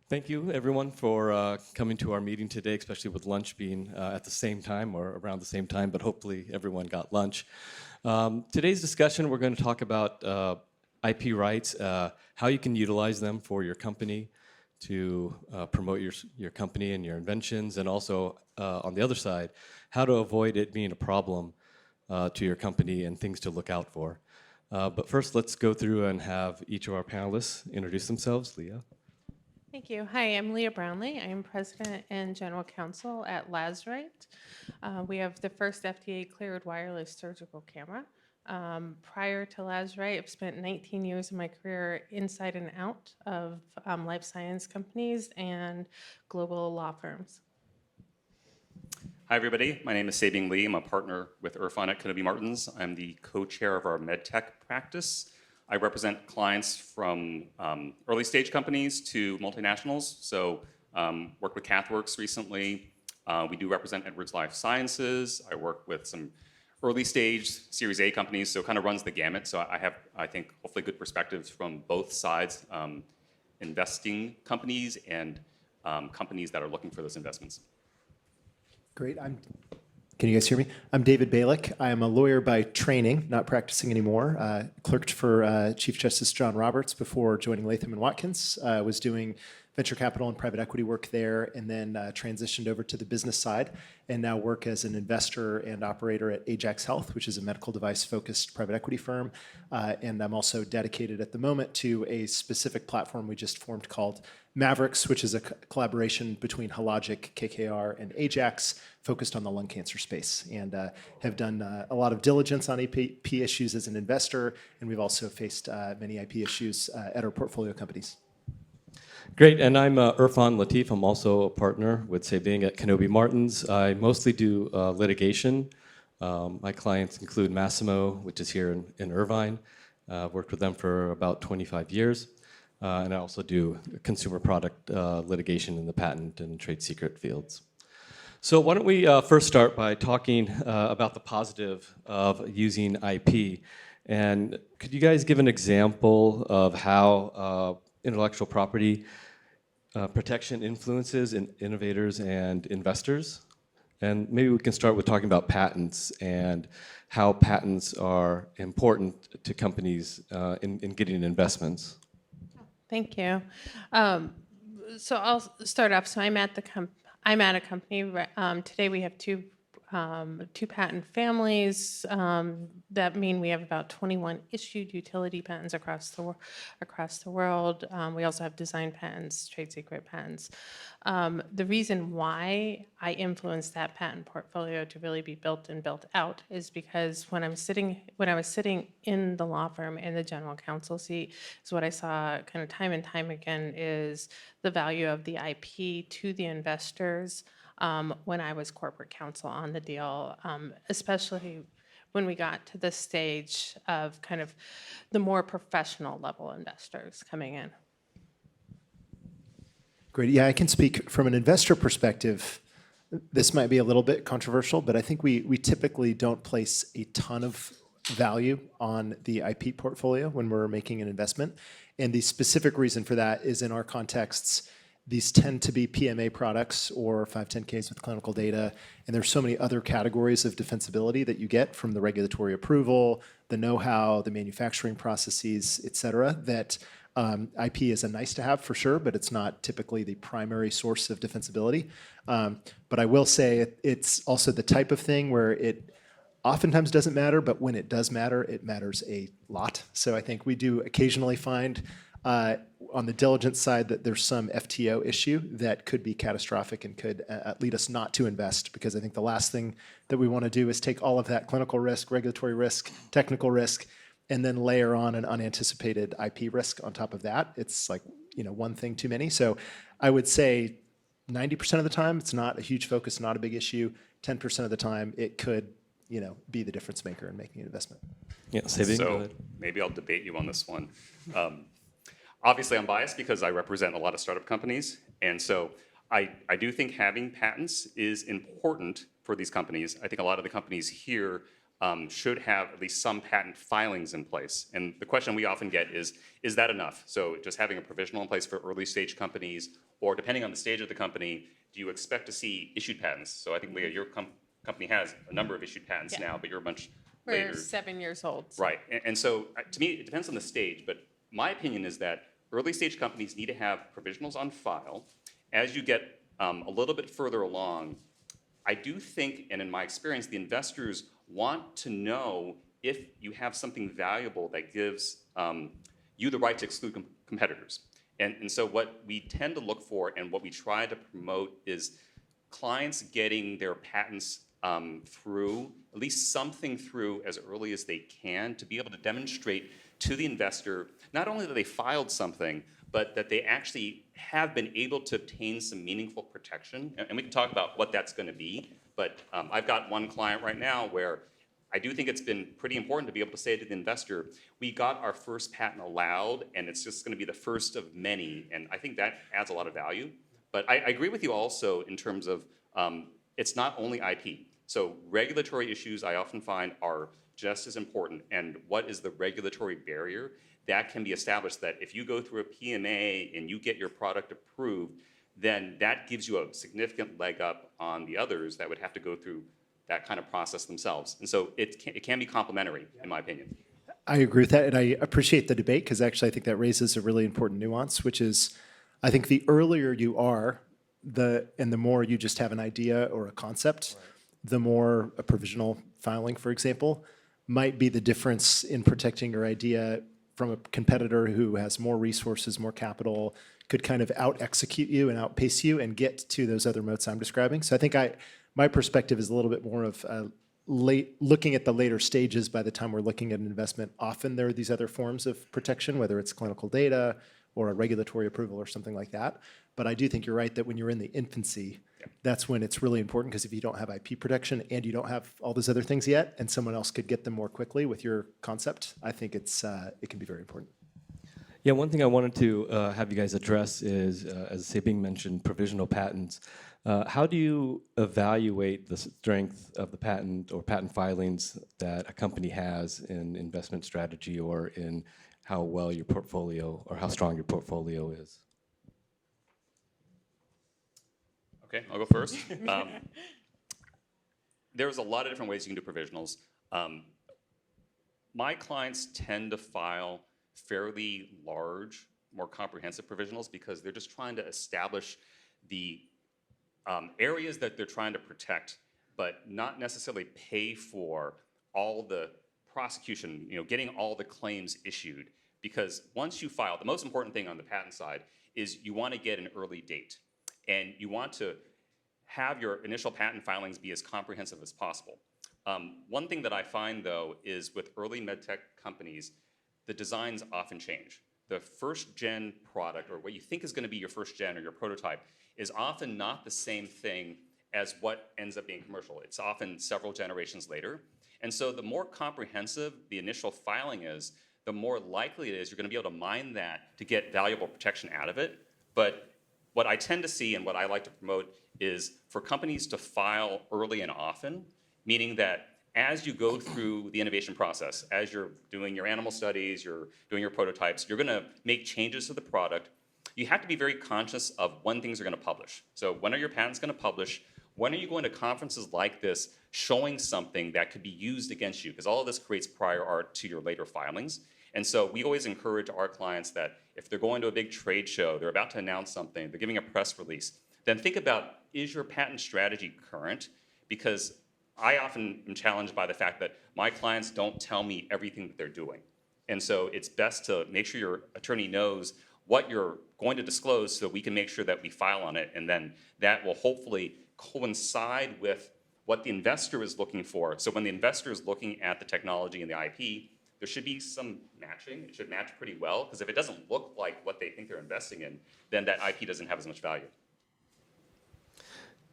Thank you, everyone, for coming to our meeting today, especially with lunch being at the same time or around the same time, but hopefully everyone got lunch. Today's discussion, we're going to talk about IP rights, how you can utilize them for your company to promote your company and your inventions, and also, on the other side, how to avoid it being a problem to your company and things to look out for. But first, let's go through and have each of our panelists introduce themselves. Leah. Thank you. Hi, I'm Leah Brownlee. I am President and General Counsel at Lazurite. We have the first FDA-cleared wireless surgical camera. Prior to Lazurite, I've spent 19 years of my career inside and out of life science companies and global law firms. Hi, everybody. My name is Sabing. I'm a partner with Irfan at Knobbe Martens. I'm the co-chair of our Medtech practice. I represent clients from early stage companies to multinationals. So worked with CathWorks recently. We do represent Edwards Life Sciences. I work with some early stage Series A companies, so it kind of runs the gamut. So I have, I think, hopefully good perspectives from both sides, investing companies and companies that are looking for those investments. Great. Can you guys hear me? I'm David Beylik. I am a lawyer by training, not practicing anymore. Clerked for Chief Justice John Roberts before joining Latham & Watkins. Was doing venture capital and private equity work there, and then transitioned over to the business side, and now work as an investor and operator at Ajax Health, which is a medical device-focused private equity firm. And I'm also dedicated at the moment to a specific platform we just formed called Mavericks, which is a collaboration between Hologic, KKR, and Ajax, focused on the lung cancer space, and have done a lot of diligence on IP issues as an investor, and we've also faced many IP issues at our portfolio companies. Great, and I'm Irfan Lateef. I'm also a partner with Sabing at Knobbe Martens. I mostly do litigation. My clients include Massimo, which is here in Irvine. I've worked with them for about 25 years. And I also do consumer product litigation in the patent and trade secret fields. So why don't we first start by talking about the positive of using IP. And could you guys give an example of how intellectual property protection influences innovators and investors? And maybe we can start with talking about patents and how patents are important to companies in getting investments. Thank you. So I'll start off. So I'm at a company. Today we have two patent families that mean we have about 21 issued utility patents across the world. We also have design patents, trade secret patents. The reason why I influenced that patent portfolio to really be built out is because when I was sitting in the law firm in the general counsel seat, is what I saw kind of time and time again is the value of the IP to the investors. When I was corporate counsel on the deal, especially when we got to the stage of kind of the more professional level investors coming in. Great. Yeah, I can speak from an investor perspective. This might be a little bit controversial, but I think we typically don't place a ton of value on the IP portfolio when we're making an investment. And the specific reason for that is in our contexts, these tend to be PMA products or 510Ks with clinical data, and there's so many other categories of defensibility that you get from the regulatory approval, the know-how, the manufacturing processes, et cetera, that IP is a nice to have for sure, but it's not typically the primary source of defensibility. But I will say it's also the type of thing where it oftentimes doesn't matter, but when it does matter, it matters a lot. So I think we do occasionally find on the diligence side that there's some FTO issue that could be catastrophic and could lead us not to invest, because I think the last thing that we want to do is take all of that clinical risk, regulatory risk, technical risk, and then layer on an unanticipated IP risk on top of that. It's like, one thing too many. So I would say 90% of the time, it's not a huge focus, not a big issue. 10% of the time, it could be the difference maker in making an investment. Yeah, Sabing, So maybe I'll debate you on this one. Obviously, I'm biased because I represent a lot of startup companies. And so I do think having patents is important for these companies. I think a lot of the companies here should have at least some patent filings in place. And the question we often get is that enough? So just having a provisional in place for early stage companies, or depending on the stage of the company, do you expect to see issued patents? So I think, Leah, your company has a number of issued patents Yeah. now, but you're a bunch We're later. 7 years old. So. Right, and so to me, it depends on the stage, but my opinion is that early stage companies need to have provisionals on file. As you get a little bit further along, I do think, and in my experience, the investors want to know if you have something valuable that gives you the right to exclude competitors. And so what we tend to look for and what we try to promote is clients getting their patents through, at least something through as early as they can, to be able to demonstrate to the investor not only that they filed something, but that they actually have been able to obtain some meaningful protection. And we can talk about what that's going to be. But I've got one client right now where I do think it's been pretty important to be able to say to the investor, we got our first patent allowed, and it's just going to be the first of many. And I think that adds a lot of value. But I agree with you also in terms of it's not only IP. So regulatory issues I often find are just as important. And what is the regulatory barrier? That can be established that if you go through a PMA and you get your product approved, then that gives you a significant leg up on the others that would have to go through that kind of process themselves. And so it can be complementary, in my opinion. I agree with that, and I appreciate the debate because actually I think that raises a really important nuance, which is I think the earlier you are, the more you just have an idea or a concept, the more a provisional filing, for example, might be the difference in protecting your idea from a competitor who has more resources, more capital, could kind of out-execute you and outpace you and get to those other moats I'm describing. So I think my perspective is a little bit more of looking at the later stages. By the time we're looking at an investment, often there are these other forms of protection, whether it's clinical data or a regulatory approval or something like that. But I do think you're right that when you're in the infancy, that's when it's really important, because if you don't have IP protection and you don't have all those other things yet, and someone else could get them more quickly with your concept, I think it can be very important. Yeah, one thing I wanted to have you guys address is, as Sabing mentioned, provisional patents. How do you evaluate the strength of the patent or patent filings that a company has in investment strategy, or in how well your portfolio or how strong your portfolio is? Okay, I'll go first. There's a lot of different ways you can do provisionals. My clients tend to file fairly large, more comprehensive provisionals because they're just trying to establish the areas that they're trying to protect, but not necessarily pay for all the prosecution, getting all the claims issued. Because once you file, the most important thing on the patent side is you want to get an early date. And you want to have your initial patent filings be as comprehensive as possible. One thing that I find, though, is with early medtech companies, the designs often change. The first gen product, or what you think is going to be your first gen or your prototype, is often not the same thing as what ends up being commercial. It's often several generations later. And so the more comprehensive the initial filing is, the more likely it is you're going to be able to mine that to get valuable protection out of it. But what I tend to see and what I like to promote is for companies to file early and often, meaning that as you go through the innovation process, as you're doing your animal studies, you're doing your prototypes, you're going to make changes to the product. You have to be very conscious of when things are going to publish. So when are your patents going to publish? When are you going to conferences like this showing something that could be used against you? Because all of this creates prior art to your later filings. And so we always encourage our clients that if they're going to a big trade show, they're about to announce something, they're giving a press release, then think about, is your patent strategy current? Because I often am challenged by the fact that my clients don't tell me everything that they're doing. And so it's best to make sure your attorney knows what you're going to disclose so we can make sure that we file on it, and then that will hopefully coincide with what the investor is looking for. So when the investor is looking at the technology and the IP, there should be some matching. It should match pretty well, because if it doesn't look like what they think they're investing in, then that IP doesn't have as much value.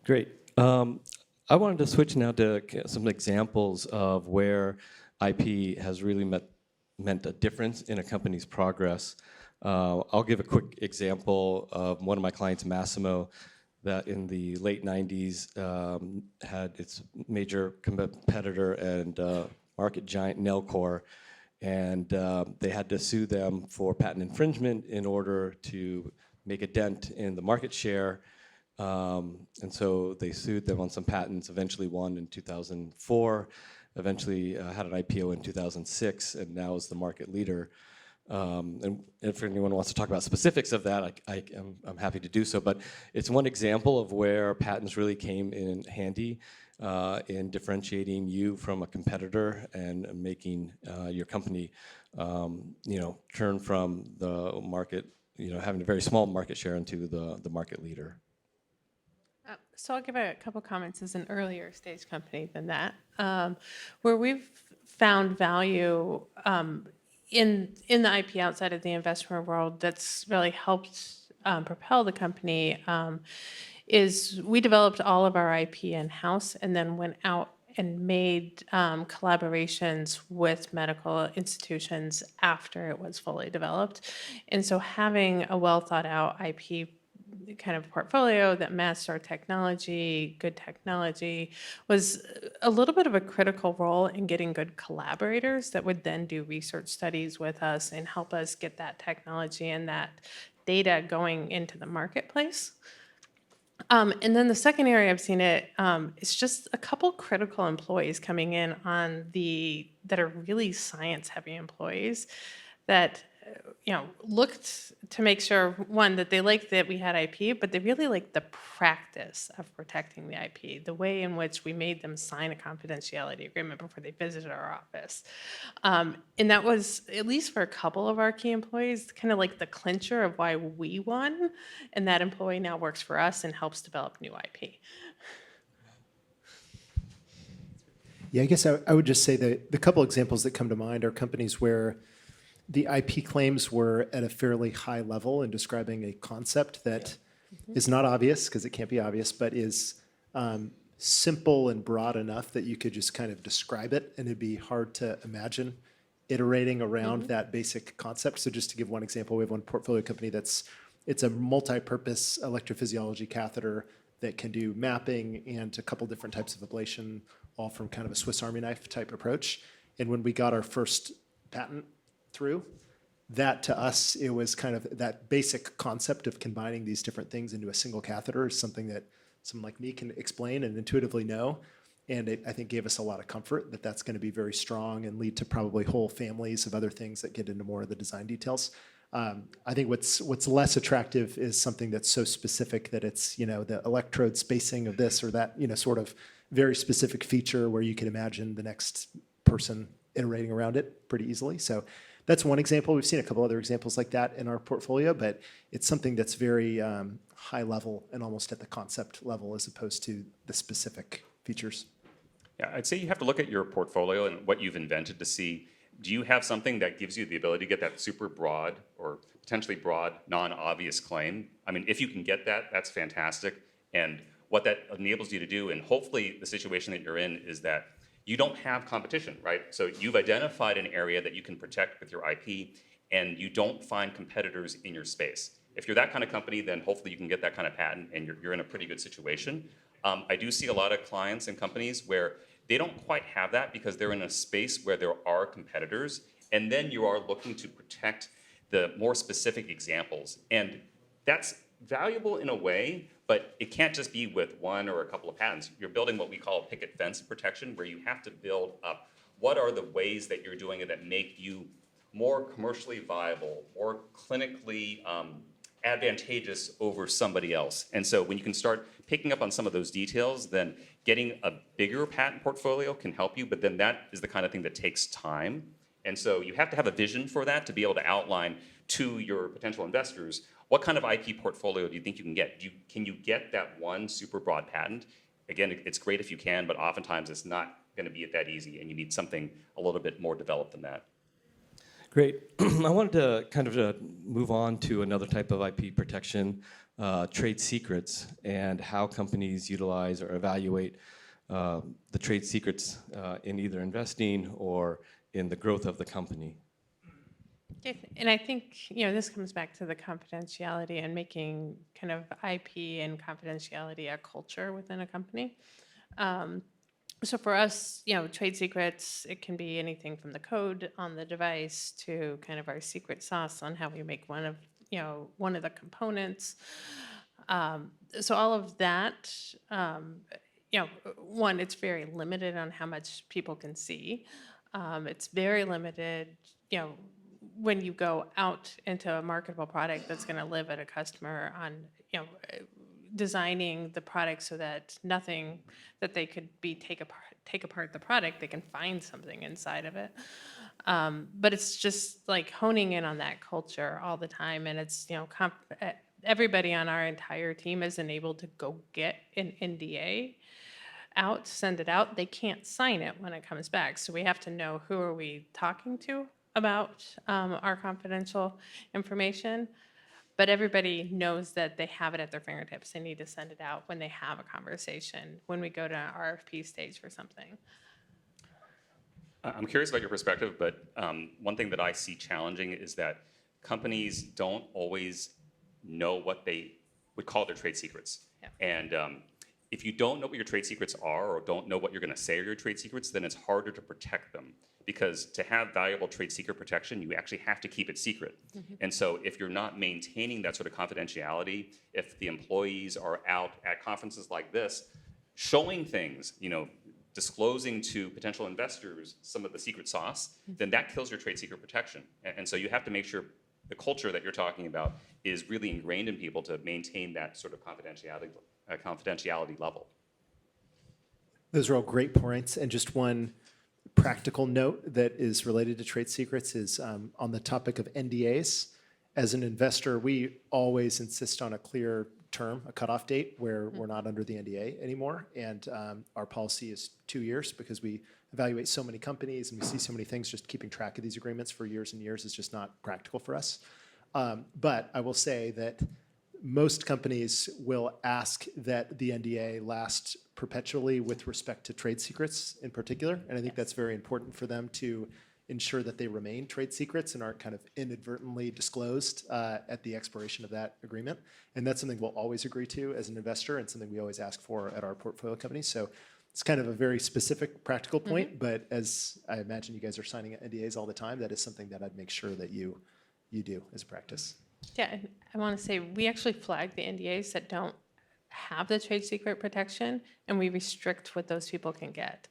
Great. I wanted to switch now to some examples of where IP has really meant a difference in a company's progress. I'll give a quick example of one of my clients, Massimo. that in the late 90s had its major competitor and market giant Nelcor, and they had to sue them for patent infringement in order to make a dent in the market share. And so they sued them on some patents, eventually won in 2004, eventually had an IPO in 2006, and now is the market leader. And if anyone wants to talk about specifics of that, I'm happy to do so. But it's one example of where patents really came in handy in differentiating you from a competitor and making your company, turn from the market, having a very small market share into the market leader. So I'll give a couple comments as an earlier stage company than that, where we've found value in the IP outside of the investment world that's really helped propel the company is we developed all of our IP in-house and then went out and made collaborations with medical institutions after it was fully developed. And so having a well thought out IP kind of portfolio that matched our technology, good technology, was a little bit of a critical role in getting good collaborators that would then do research studies with us and help us get that technology and that data going into the marketplace. And then the second area I've seen it is just a couple critical employees coming in that are really science-heavy employees that looked to make sure, one, that they liked that we had IP, but they really liked the practice of protecting the IP, the way in which we made them sign a confidentiality agreement before they visited our office. And that was, at least for a couple of our key employees, kind of like the clincher of why we won, and that employee now works for us and helps develop new IP. Yeah, I guess I would just say that the couple examples that come to mind are companies where the IP claims were at a fairly high level in describing a concept that is not obvious, because it can't be obvious, but is simple and broad enough that you could just kind of describe it, and it'd be hard to imagine iterating around that basic concept. So just to give one example, we have one portfolio company it's a multi-purpose electrophysiology catheter that can do mapping and a couple different types of ablation, all from kind of a Swiss Army knife type approach. And when we got our first patent through, that to us, it was kind of that basic concept of combining these different things into a single catheter is something that someone like me can explain and intuitively know. And it, I think, gave us a lot of comfort that that's going to be very strong and lead to probably whole families of other things that get into more of the design details. I think what's less attractive is something that's so specific that it's, the electrode spacing of this or that, sort of very specific feature where you can imagine the next person iterating around it pretty easily. So that's one example. We've seen a couple other examples like that in our portfolio, but it's something that's very high level and almost at the concept level as opposed to the specific features. Yeah, I'd say you have to look at your portfolio and what you've invented to see, do you have something that gives you the ability to get that super broad or potentially broad, non-obvious claim? I mean, if you can get that, that's fantastic. And what that enables you to do, and hopefully the situation that you're in is that you don't have competition, right? So you've identified an area that you can protect with your IP, and you don't find competitors in your space. If you're that kind of company, then hopefully you can get that kind of patent, and you're in a pretty good situation. I do see a lot of clients and companies where they don't quite have that because they're in a space where there are competitors, and then you are looking to protect the more specific examples. And that's valuable in a way, but it can't just be with one or a couple of patents. You're building what we call picket fence protection, where you have to build up what are the ways that you're doing it that make you more commercially viable, more clinically advantageous over somebody else. And so when you can start picking up on some of those details, then getting a bigger patent portfolio can help you, but then that is the kind of thing that takes time. And so you have to have a vision for that to be able to outline to your potential investors, what kind of IP portfolio do you think you can get? Can you get that one super broad patent? Again, it's great if you can, but oftentimes it's not going to be that easy, and you need something a little bit more developed than that. Great. I wanted to kind of move on to another type of IP protection, trade secrets, and how companies utilize or evaluate the trade secrets in either investing or in the growth of the company. And I think, this comes back to the confidentiality and making kind of IP and confidentiality a culture within a company. So for us, trade secrets, it can be anything from the code on the device to kind of our secret sauce on how we make one of the components. So all of that, one, it's very limited on how much people can see. It's very limited, when you go out into a marketable product that's going to live at a customer on, designing the product so that nothing that they could take apart the product, they can find something inside of it. But it's just like honing in on that culture all the time, and it's everybody on our entire team isn't able to go get an NDA out, send it out. They can't sign it when it comes back, so we have to know who are we talking to about our confidential information. But everybody knows that they have it at their fingertips. They need to send it out when they have a conversation, when we go to an RFP stage for something. I'm curious about your perspective, but one thing that I see challenging is that companies don't always know what they would call their trade secrets. Yeah. And if you don't know what your trade secrets are or don't know what you're going to say are your trade secrets, then it's harder to protect them. Because to have valuable trade secret protection, you actually have to keep it secret. Mm-hmm. And so if you're not maintaining that sort of confidentiality, if the employees are out at conferences like this, showing things, disclosing to potential investors some of the secret sauce, then that kills your trade secret protection. And so you have to make sure the culture that you're talking about is really ingrained in people to maintain that sort of confidentiality level. Those are all great points. And just one practical note that is related to trade secrets is on the topic of NDAs. As an investor, we always insist on a clear term, a cutoff date where we're not under the NDA anymore. And our policy is 2 years because we evaluate so many companies and we see so many things. Just keeping track of these agreements for years and years is just not practical for us. But I will say that most companies will ask that the NDA last perpetually with respect to trade secrets in particular. And I think that's very important for them to ensure that they remain trade secrets and aren't kind of inadvertently disclosed at the expiration of that agreement. And that's something we'll always agree to as an investor and something we always ask for at our portfolio companies. So it's kind of a very specific practical point, but as I imagine you guys are signing NDAs all the time, that is something that I'd make sure that you do as a practice. Yeah, I want to say we actually flag the NDAs that don't have the trade secret protection, and we restrict what those people can get.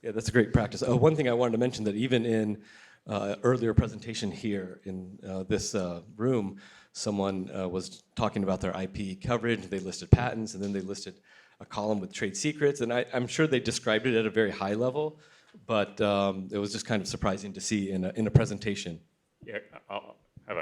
Yeah, that's a great practice. One thing I wanted to mention that even in earlier presentation here in this room, someone was talking about their IP coverage. They listed patents, and then they listed a column with trade secrets. And I'm sure they described it at a very high level, but it was just kind of surprising to see in a presentation. Yeah, I'll have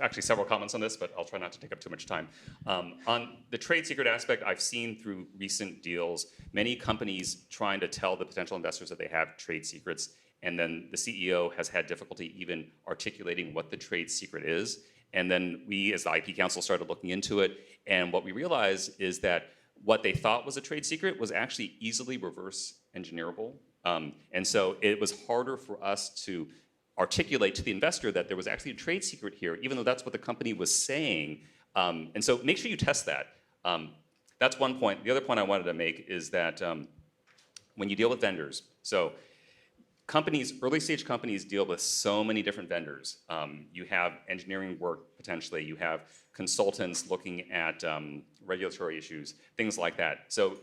actually several comments on this, but I'll try not to take up too much time. On the trade secret aspect, I've seen through recent deals many companies trying to tell the potential investors that they have trade secrets, and then the CEO has had difficulty even articulating what the trade secret is. And then we, as the IP Council, started looking into it, and what we realized is that what they thought was a trade secret was actually easily reverse engineerable. And so it was harder for us to articulate to the investor that there was actually a trade secret here, even though that's what the company was saying. And so make sure you test that. That's one point. The other point I wanted to make is that when you deal with vendors, so companies, early stage companies deal with so many different vendors. You have engineering work potentially, you have consultants looking at regulatory issues, things like that. So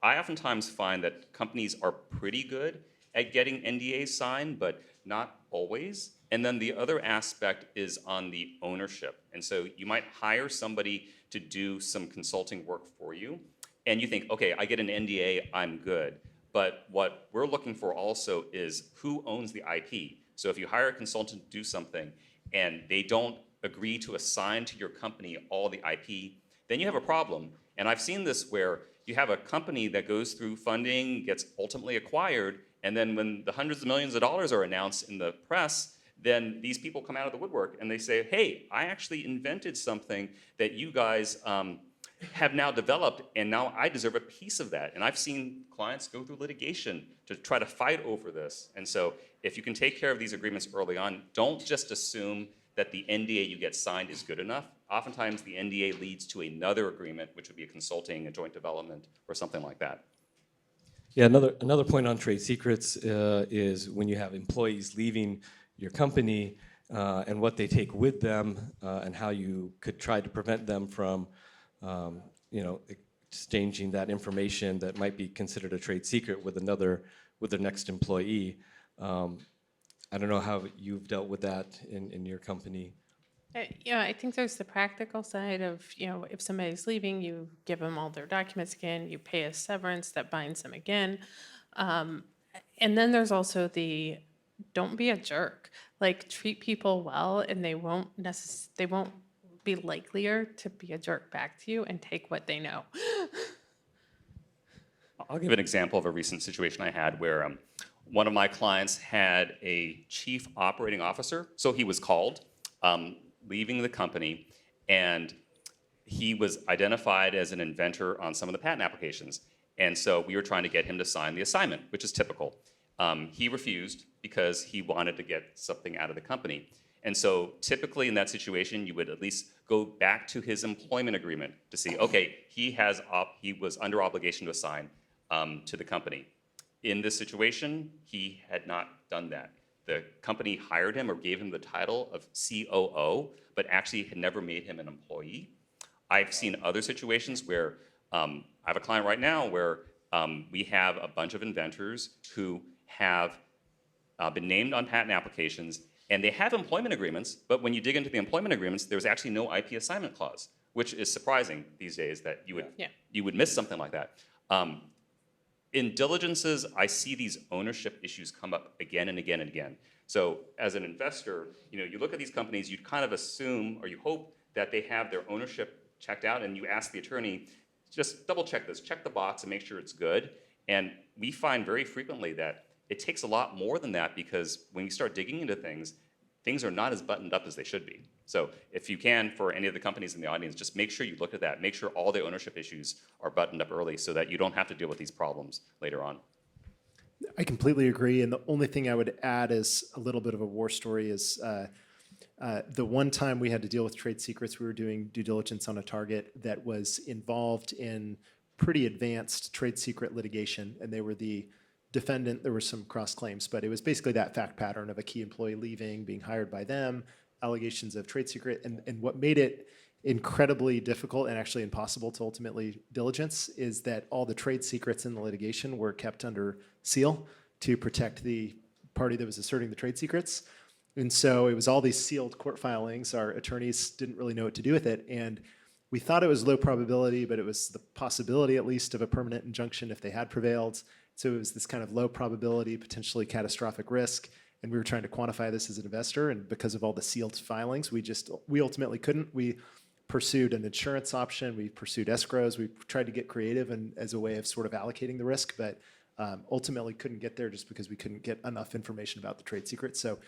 I oftentimes find that companies are pretty good at getting NDAs signed, but not always. And then the other aspect is on the ownership. And so you might hire somebody to do some consulting work for you, and you think, okay, I get an NDA, I'm good. But what we're looking for also is who owns the IP. So if you hire a consultant to do something and they don't agree to assign to your company all the IP, then you have a problem. And I've seen this where you have a company that goes through funding, gets ultimately acquired, and then when the hundreds of millions of dollars are announced in the press, then these people come out of the woodwork and they say, hey, I actually invented something that you guys have now developed, and now I deserve a piece of that. And I've seen clients go through litigation to try to fight over this. And so if you can take care of these agreements early on, don't just assume that the NDA you get signed is good enough. Oftentimes the NDA leads to another agreement, which would be a consulting, a joint development, or something like that. Yeah, another point on trade secrets is when you have employees leaving your company and what they take with them and how you could try to prevent them from exchanging that information that might be considered a trade secret with their next employee. I don't know how you've dealt with that in your company. I think there's the practical side of, if somebody's leaving, you give them all their documents again, you pay a severance that binds them again. And then there's also the don't be a jerk. Like, treat people well, and they won't be likelier to be a jerk back to you and take what they know. I'll give an example of a recent situation I had where one of my clients had a chief operating officer. So he was called, leaving the company, and he was identified as an inventor on some of the patent applications. And so we were trying to get him to sign the assignment, which is typical. He refused because he wanted to get something out of the company. And so typically in that situation, you would at least go back to his employment agreement to see, okay, he was under obligation to assign to the company. In this situation, he had not done that. The company hired him or gave him the title of COO, but actually had never made him an employee. I've seen other situations where I have a client right now where we have a bunch of inventors who have been named on patent applications, and they have employment agreements, but when you dig into the employment agreements, there's actually no IP assignment clause, which is surprising these days that you would miss something like that. In diligences, I see these ownership issues come up again and again and again. So as an investor, you look at these companies, you kind of assume or you hope that they have their ownership checked out, and you ask the attorney, just double check this, check the box and make sure it's good. And we find very frequently that it takes a lot more than that, because when you start digging into things, things are not as buttoned up as they should be. So if you can, for any of the companies in the audience, just make sure you look at that. Make sure all the ownership issues are buttoned up early so that you don't have to deal with these problems later on. I completely agree. And the only thing I would add is a little bit of a war story is the one time we had to deal with trade secrets, we were doing due diligence on a target that was involved in pretty advanced trade secret litigation, and they were the defendant. There were some cross claims, but it was basically that fact pattern of a key employee leaving, being hired by them, allegations of trade secret. And what made it incredibly difficult and actually impossible to ultimately diligence is that all the trade secrets in the litigation were kept under seal to protect the party that was asserting the trade secrets. And so it was all these sealed court filings. Our attorneys didn't really know what to do with it. And we thought it was low probability, but it was the possibility at least of a permanent injunction if they had prevailed. So it was this kind of low probability, potentially catastrophic risk. And we were trying to quantify this as an investor. And because of all the sealed filings, we ultimately couldn't. We pursued an insurance option. We pursued escrows. We tried to get creative and as a way of sort of allocating the risk, but ultimately couldn't get there just because we couldn't get enough information about the trade secret. So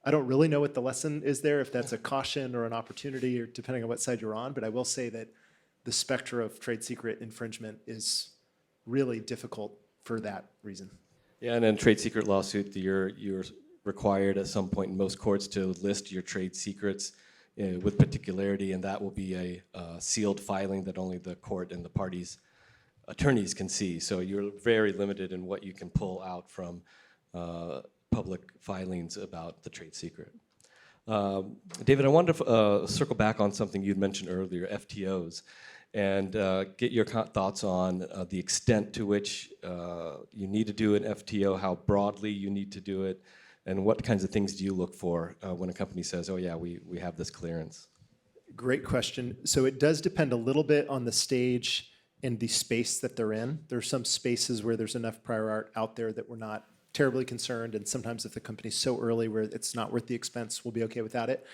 I don't really know what the lesson is there, if that's a caution or an opportunity, or depending on what side you're on. But I will say that the specter of trade secret infringement is really difficult for that reason. Yeah, and in trade secret lawsuit, you're required at some point in most courts to list your trade secrets with particularity, and that will be a sealed filing that only the court and the parties' attorneys can see. So you're very limited in what you can pull out from public filings about the trade secret. David, I wanted to circle back on something you'd mentioned earlier, FTOs, and get your thoughts on the extent to which you need to do an FTO, how broadly you need to do it, and what kinds of things do you look for when a company says, oh yeah, we have this clearance? Great question. So it does depend a little bit on the stage and the space that they're in. There are some spaces where there's enough prior art out there that we're not terribly concerned, and sometimes if the company's so early where it's not worth the expense, we'll be okay without it.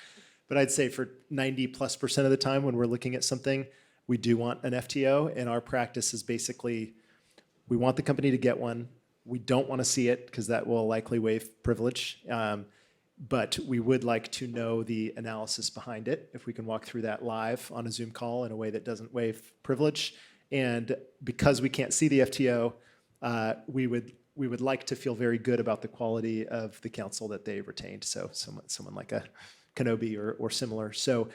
But I'd say for 90+% of the time when we're looking at something, we do want an FTO, and our practice is basically we want the company to get one. We don't want to see it because that will likely waive privilege. but we would like to know the analysis behind it, if we can walk through that live on a Zoom call in a way that doesn't waive privilege. And because we can't see the FTO, we would like to feel very good about the quality of the counsel that they retained. So someone like a Knobbe or similar. So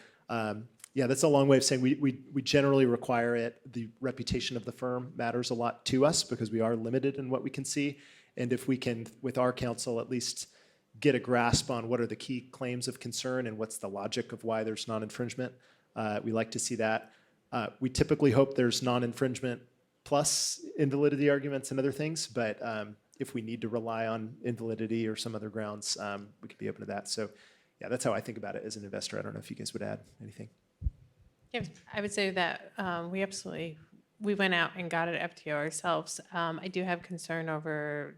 yeah, that's a long way of saying we generally require it. The reputation of the firm matters a lot to us because we are limited in what we can see. And if we can, with our counsel, at least get a grasp on what are the key claims of concern and what's the logic of why there's non-infringement, we like to see that. We typically hope there's non-infringement plus invalidity arguments and other things, but if we need to rely on invalidity or some other grounds, we could be open to that. So yeah, that's how I think about it as an investor. I don't know if you guys would add anything. Yeah, I would say that we went out and got an FTO ourselves. I do have concern over,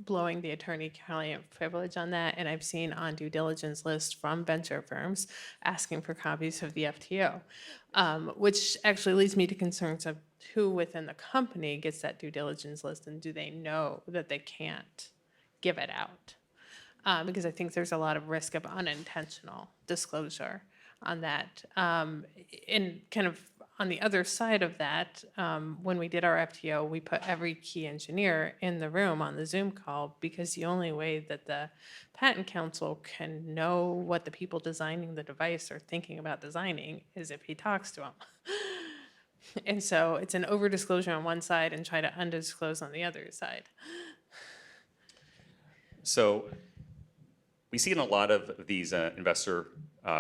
blowing the attorney-client privilege on that, and I've seen on due diligence lists from venture firms asking for copies of the FTO, which actually leads me to concerns of who within the company gets that due diligence list, and do they know that they can't give it out? Because I think there's a lot of risk of unintentional disclosure on that. And kind of on the other side of that, when we did our FTO, we put every key engineer in the room on the Zoom call, because the only way that the patent counsel can know what the people designing the device are thinking about designing is if he talks to them. And so it's an over-disclosure on one side and try to undisclose on the other side. So we see in a lot of these investor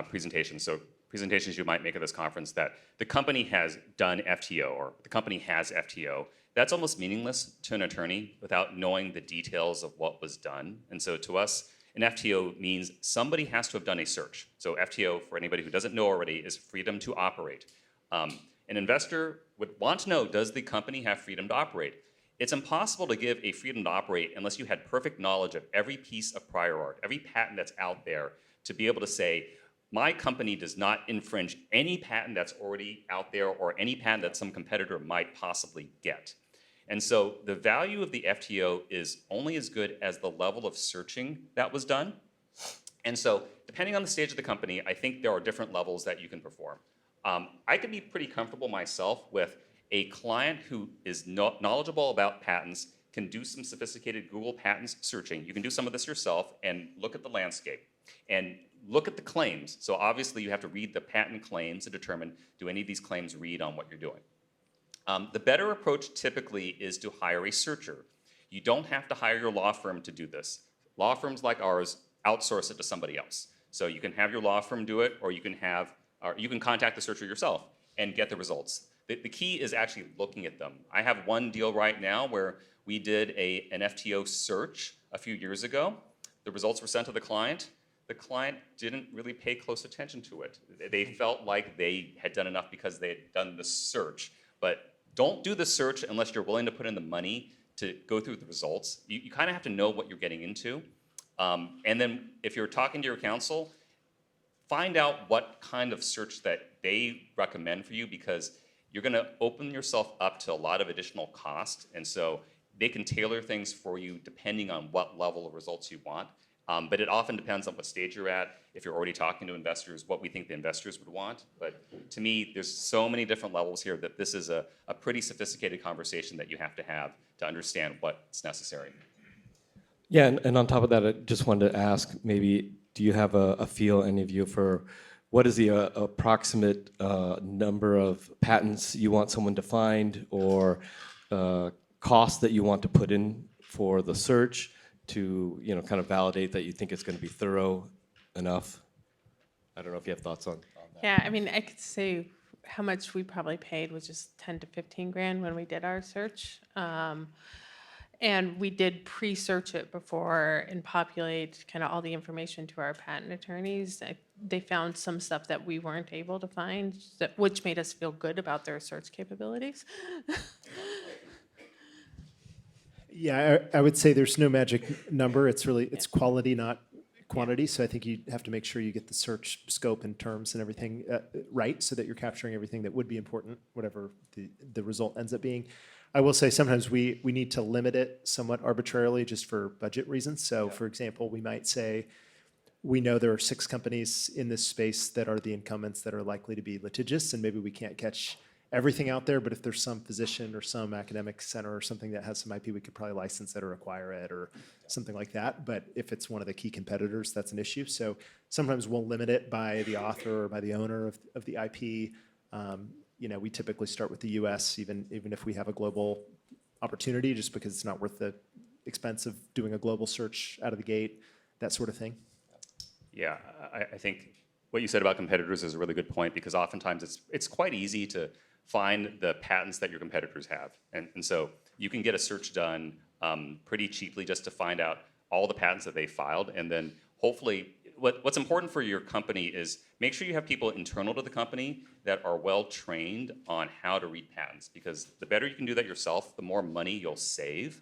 presentations, so presentations you might make at this conference, that the company has done FTO or the company has FTO. That's almost meaningless to an attorney without knowing the details of what was done. And so to us, an FTO means somebody has to have done a search. So FTO, for anybody who doesn't know already, is freedom to operate. An investor would want to know, does the company have freedom to operate? It's impossible to give a freedom to operate unless you had perfect knowledge of every piece of prior art, every patent that's out there, to be able to say, my company does not infringe any patent that's already out there or any patent that some competitor might possibly get. And so the value of the FTO is only as good as the level of searching that was done. And so depending on the stage of the company, I think there are different levels that you can perform. I could be pretty comfortable myself with a client who is knowledgeable about patents, can do some sophisticated Google patents searching. You can do some of this yourself and look at the landscape and look at the claims. So obviously you have to read the patent claims to determine, do any of these claims read on what you're doing? The better approach typically is to hire a searcher. You don't have to hire your law firm to do this. Law firms like ours outsource it to somebody else. So you can have your law firm do it, or you can contact the searcher yourself and get the results. The key is actually looking at them. I have one deal right now where we did an FTO search a few years ago. The results were sent to the client. The client didn't really pay close attention to it. They felt like they had done enough because they had done the search. But don't do the search unless you're willing to put in the money to go through the results. You kind of have to know what you're getting into. And then if you're talking to your counsel, find out what kind of search that they recommend for you, because you're going to open yourself up to a lot of additional cost. And so they can tailor things for you depending on what level of results you want. But it often depends on what stage you're at. If you're already talking to investors, what we think the investors would want. But to me, there's so many different levels here that this is a pretty sophisticated conversation that you have to understand what's necessary. Yeah, and on top of that, I just wanted to ask, maybe, do you have a feel, any of you, for what is the approximate number of patents you want someone to find, or cost that you want to put in for the search to kind of validate that you think it's going to be thorough enough? I don't know if you have thoughts on that. Yeah, I mean, I could say how much we probably paid was just 10 to 15 grand when we did our search. And we did pre-search it before and populate kind of all the information to our patent attorneys. They found some stuff that we weren't able to find, which made us feel good about their search capabilities. Yeah, I would say there's no magic number. It's quality, not quantity. So I think you have to make sure you get the search scope and terms and everything right, so that you're capturing everything that would be important, whatever the result ends up being. I will say sometimes we need to limit it somewhat arbitrarily just for budget reasons. So for example, we might say we know there are 6 companies in this space that are the incumbents that are likely to be litigious, and maybe we can't catch everything out there, but if there's some physician or some academic center or something that has some IP, we could probably license it or acquire it or something like that. But if it's one of the key competitors, that's an issue. So sometimes we'll limit it by the author or by the owner of the IP. We typically start with the US, even if we have a global opportunity, just because it's not worth the expense of doing a global search out of the gate, that sort of thing. Yeah, I think what you said about competitors is a really good point, because oftentimes it's quite easy to find the patents that your competitors have. And so you can get a search done pretty cheaply just to find out all the patents that they filed. And then hopefully, what's important for your company is make sure you have people internal to the company that are well trained on how to read patents, because the better you can do that yourself, the more money you'll save.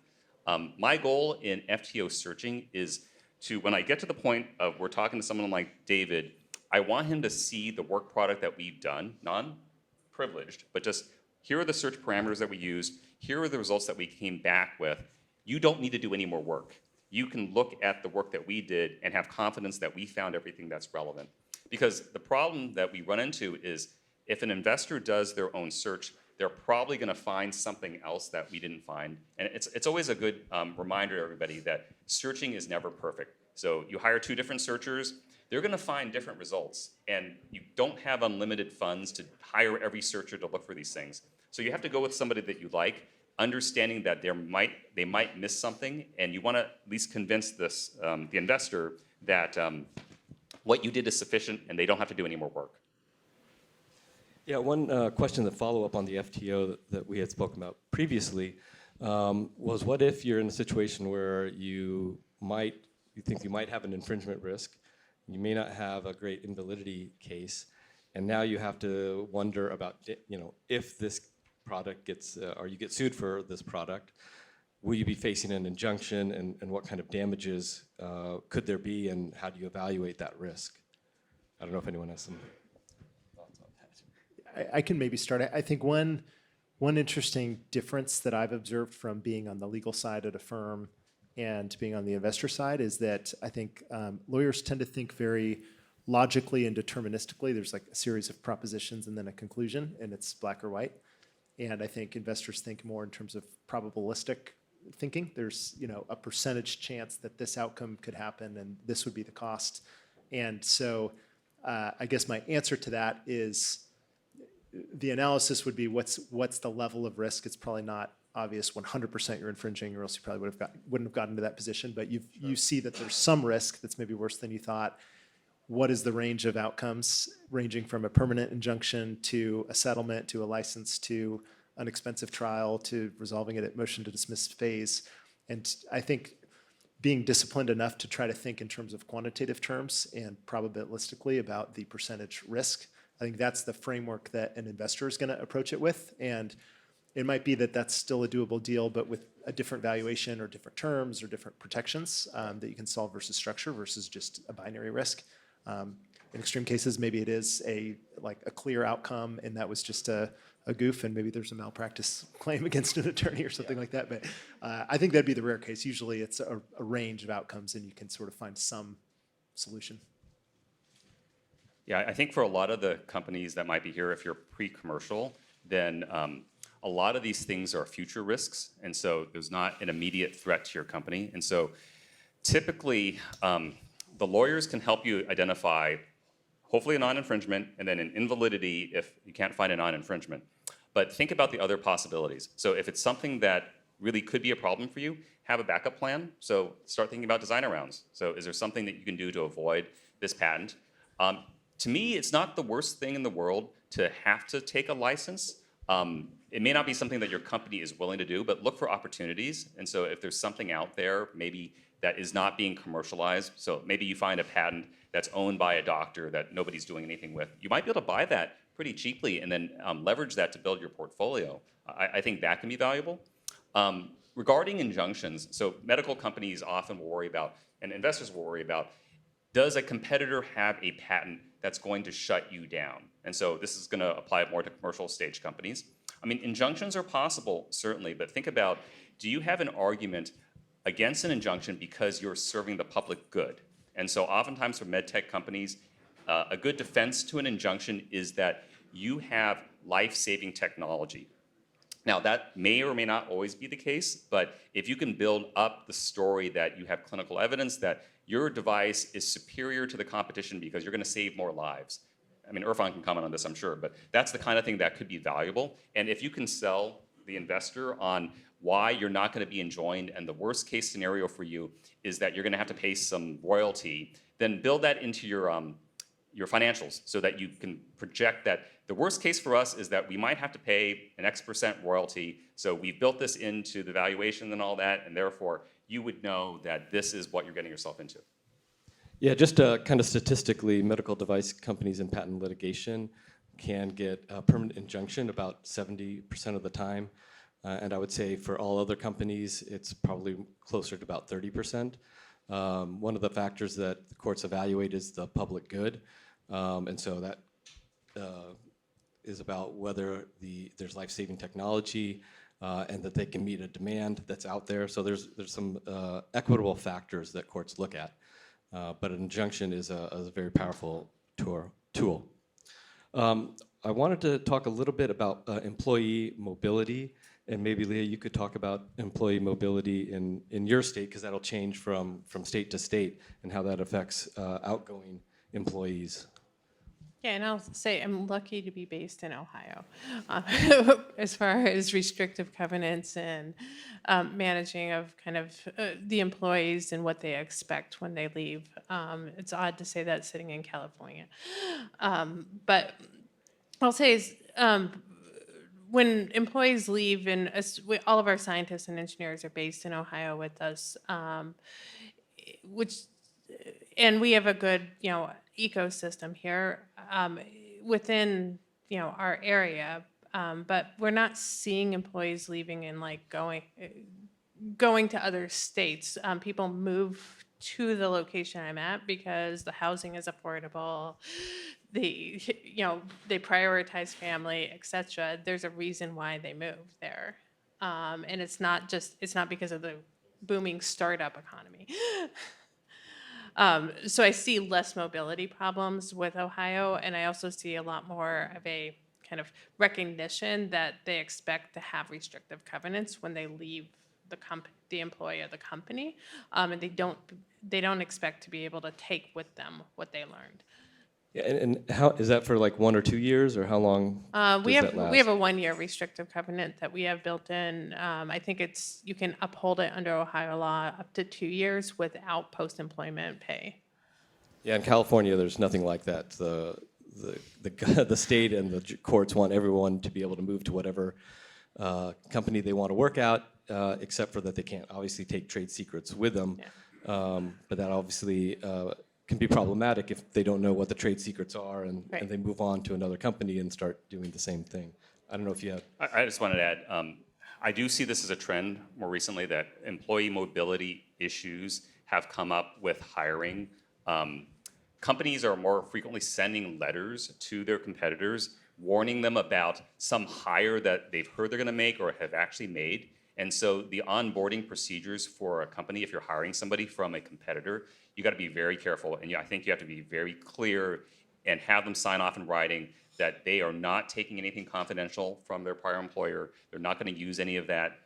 My goal in FTO searching is to, when I get to the point of we're talking to someone like David, I want him to see the work product that we've done, non-privileged, but just here are the search parameters that we use, here are the results that we came back with. You don't need to do any more work. You can look at the work that we did and have confidence that we found everything that's relevant. Because the problem that we run into is if an investor does their own search, they're probably going to find something else that we didn't find. And it's always a good reminder to everybody that searching is never perfect. So you hire 2 different searchers, they're going to find different results. And you don't have unlimited funds to hire every searcher to look for these things. So you have to go with somebody that you like, understanding that they might miss something, and you want to at least convince the investor that what you did is sufficient and they don't have to do any more work. Yeah, one question to follow up on the FTO that we had spoken about previously was, what if you're in a situation where you think you might have an infringement risk, you may not have a great invalidity case, and now you have to wonder about, if this product gets, or you get sued for this product, will you be facing an injunction, and what kind of damages could there be, and how do you evaluate that risk? I don't know if anyone has some thoughts on that. I can maybe start. I think one interesting difference that I've observed from being on the legal side at a firm and being on the investor side is that I think lawyers tend to think very logically and deterministically. There's like a series of propositions and then a conclusion, and it's black or white. And I think investors think more in terms of probabilistic thinking. There's a percentage chance that this outcome could happen, and this would be the cost. And so I guess my answer to that is the analysis would be what's the level of risk. It's probably not obvious 100% you're infringing, or else you probably wouldn't have gotten to that position. But you see that there's some risk that's maybe worse than you thought. What is the range of outcomes, ranging from a permanent injunction to a settlement to a license to an expensive trial to resolving it at motion to dismiss phase? And I think being disciplined enough to try to think in terms of quantitative terms and probabilistically about the percentage risk, I think that's the framework that an investor is going to approach it with. And it might be that that's still a doable deal, but with a different valuation or different terms or different protections that you can solve versus structure versus just a binary risk. In extreme cases, maybe it is a clear outcome, and that was just a goof, and maybe there's a malpractice claim against an attorney or something like that. But I think that'd be the rare case. Usually it's a range of outcomes, and you can sort of find some solution. Yeah, I think for a lot of the companies that might be here, if you're pre-commercial, then a lot of these things are future risks, and so there's not an immediate threat to your company. And so typically, the lawyers can help you identify hopefully a non-infringement and then an invalidity if you can't find a non-infringement. But think about the other possibilities. So if it's something that really could be a problem for you, have a backup plan. So start thinking about design arounds. So is there something that you can do to avoid this patent? To me, it's not the worst thing in the world to have to take a license. It may not be something that your company is willing to do, but look for opportunities. And so if there's something out there, maybe that is not being commercialized, so maybe you find a patent that's owned by a doctor that nobody's doing anything with, you might be able to buy that pretty cheaply and then leverage that to build your portfolio. I think that can be valuable. Regarding injunctions, so medical companies often will worry about, and investors will worry about, does a competitor have a patent that's going to shut you down? And so this is going to apply more to commercial stage companies. I mean, injunctions are possible, certainly, but think about, do you have an argument against an injunction because you're serving the public good? And so oftentimes for medtech companies, a good defense to an injunction is that you have life-saving technology. Now, that may or may not always be the case, but if you can build up the story that you have clinical evidence that your device is superior to the competition because you're going to save more lives. I mean, Irfan can comment on this, I'm sure, but that's the kind of thing that could be valuable. And if you can sell the investor on why you're not going to be enjoined, and the worst case scenario for you is that you're going to have to pay some royalty, then build that into your financials so that you can project that the worst case for us is that we might have to pay an X% royalty. So we've built this into the valuation and all that, and therefore you would know that this is what you're getting yourself into. Yeah, just kind of statistically, medical device companies in patent litigation can get a permanent injunction about 70% of the time. And I would say for all other companies, it's probably closer to about 30%. One of the factors that the courts evaluate is the public good. And so that is about whether there's life-saving technology and that they can meet a demand that's out there. So there's some equitable factors that courts look at. But an injunction is a very powerful tool. I wanted to talk a little bit about employee mobility, and maybe Leah, you could talk about employee mobility in your state, because that'll change from state to state, and how that affects outgoing employees. Yeah, and I'll say I'm lucky to be based in Ohio. As far as restrictive covenants and managing of kind of the employees and what they expect when they leave. It's odd to say that sitting in California. But I'll say is when employees leave, and all of our scientists and engineers are based in Ohio with us, and we have a good, ecosystem here within, our area, but we're not seeing employees leaving and like going to other states. People move to the location I'm at because the housing is affordable. They prioritize family, etc. There's a reason why they move there, and it's not because of the booming startup economy. So I see less mobility problems with Ohio, and I also see a lot more of a kind of recognition that they expect to have restrictive covenants when they leave the employee of the company, and they don't expect to be able to take with them what they learned. Yeah, and how is that for like 1 or 2 years, or how long We does that last? have a 1-year restrictive covenant that we have built in. I think you can uphold it under Ohio law up to 2 years without post-employment pay. Yeah, in California, there's nothing like that. The state and the courts want everyone to be able to move to whatever company they want to work out, except for that they can't obviously take trade secrets with them. Yeah. But that obviously can be problematic if they don't know what the trade secrets are and they move on to another company and start doing the same thing. I don't know if you have... I just wanted to add, I do see this as a trend more recently that employee mobility issues have come up with hiring. Companies are more frequently sending letters to their competitors warning them about some hire that they've heard they're going to make or have actually made. And so the onboarding procedures for a company, if you're hiring somebody from a competitor, you got to be very careful. And I think you have to be very clear and have them sign off in writing that they are not taking anything confidential from their prior employer. They're not going to use any of that.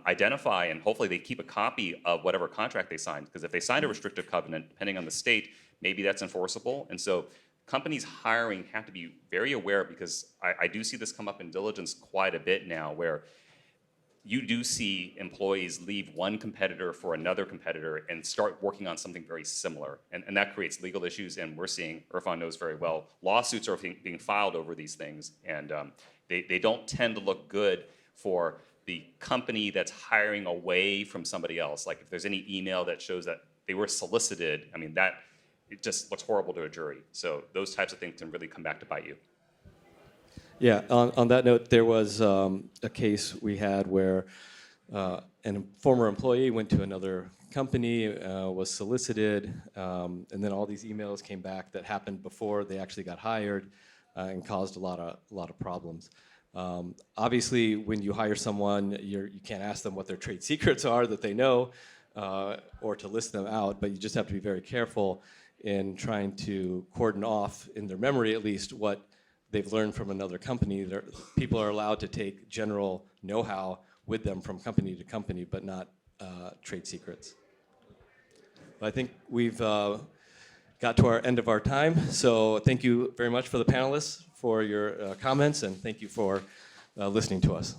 Identify, and hopefully they keep a copy of whatever contract they signed. Because if they signed a restrictive covenant, depending on the state, maybe that's enforceable. And so companies hiring have to be very aware, because I do see this come up in diligence quite a bit now, where you do see employees leave one competitor for another competitor and start working on something very similar. And that creates legal issues, and we're seeing, Irfan knows very well, lawsuits are being filed over these things, and they don't tend to look good for the company that's hiring away from somebody else. Like if there's any email that shows that they were solicited, I mean, it just looks horrible to a jury. So those types of things can really come back to bite you. Yeah, on that note, there was a case we had where a former employee went to another company, was solicited, and then all these emails came back that happened before they actually got hired and caused a lot of problems. Obviously, when you hire someone, you can't ask them what their trade secrets are that they know, or to list them out, but you just have to be very careful in trying to cordon off, in their memory at least, what they've learned from another company. People are allowed to take general know-how with them from company to company, but not trade secrets. But I think we've got to our end of our time, so thank you very much for the panelists for your comments, and thank you for listening to us.